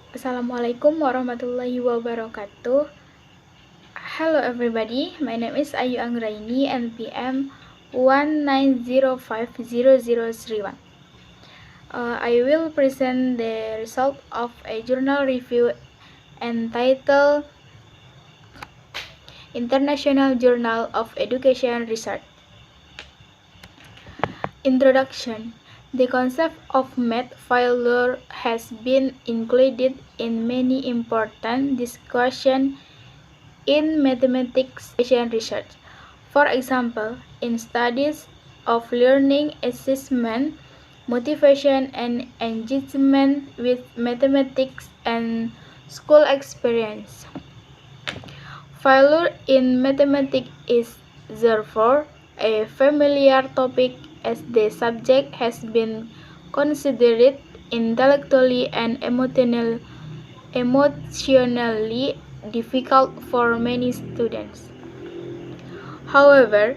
Assalamualaikum warahmatullahi wabarakatuh. Hello everybody, my name is Ayu Anggraini and PM 190500031. I will present the result of a journal review entitled International Journal of Education Research. Introduction. The concept of math failure has been included in many important discussions in mathematics education research. For example, in studies of learning assessment, motivation and engagement with mathematics and school experience. Failure in mathematics is therefore a familiar topic as the subject has been considered intellectually and emotionally difficult for many students. However,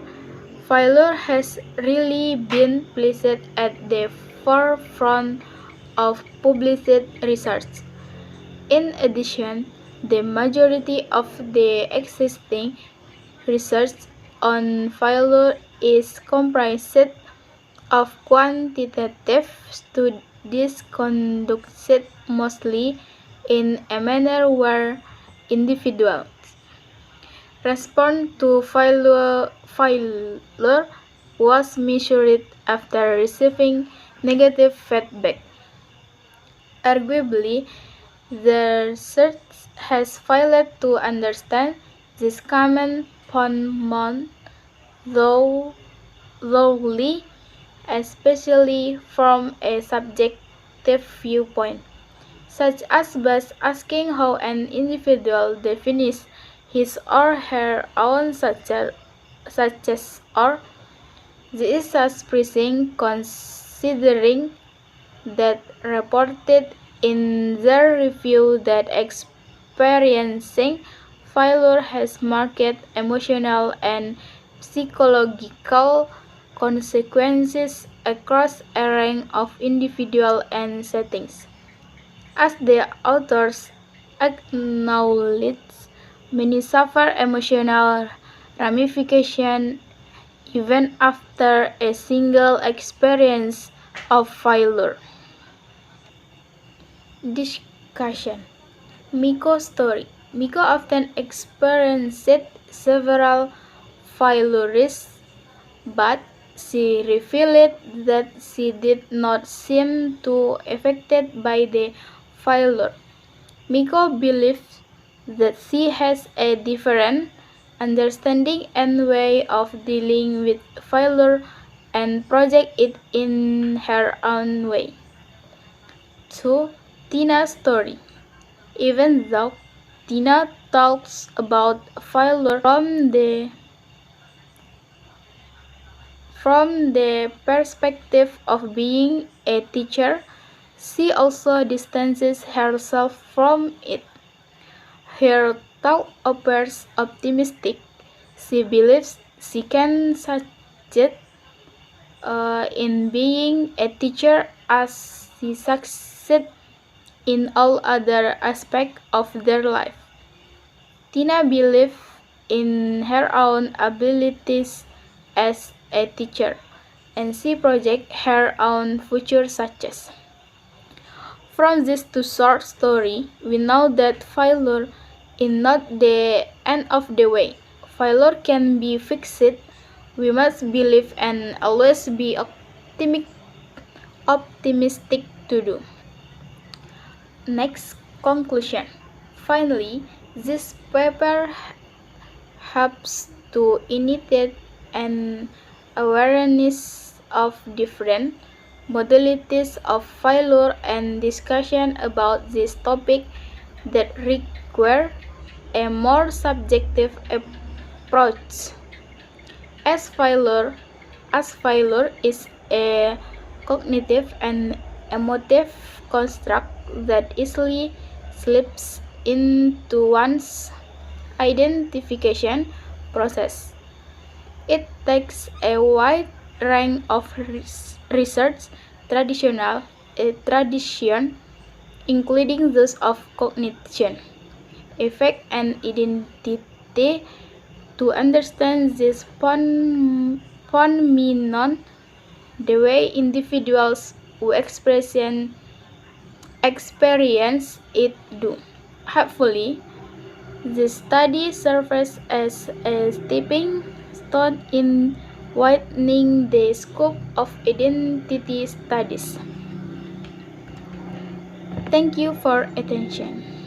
failure has really been placed at the forefront of published research. In addition, the majority of the existing research on failure is comprised of quantitative studies conducted mostly in a manner where individuals respond to failure was measured after receiving negative feedback. Arguably, the research has failed to understand this common phenomenon thoroughly, especially from a subjective viewpoint, such as by asking how an individual defines his or her own success, or this is surprising considering that reported in their review that experiencing failure has marked emotional and psychological consequences across a range of individuals and settings. As the authors acknowledge, many suffer emotional ramifications even after a single experience of failure. Discussion. Miko's story. Miko often experienced several failures, but she revealed that she did not seem too affected by the failure. Miko believes that she has a different understanding and way of dealing with failure and project it in her own way. 2. Tina's story. Even though Tina talks about failure from the perspective of being a teacher, she also distances herself from it. Her talk appears optimistic. She believes she can succeed in being a teacher as she succeeds in all other aspects of their life. Tina believes in her own abilities as a teacher, and she projects her own future success. From this two short story, we know that failure is not the end of the way. Failure can be fixed. We must believe and always be optimistic to do. Next conclusion. Finally, this paper helps to initiate an awareness of different modalities of failure and discussion about this topic that require a more subjective approach. As failure, is a cognitive and emotive construct that easily slips into one's identification process. It takes a wide range of research tradition including those of cognition, effect, and identity. To understand this phenomenon the way individuals who experience it do. Hopefully, this study serves as a stepping stone in widening the scope of identity studies. Thank you for attention.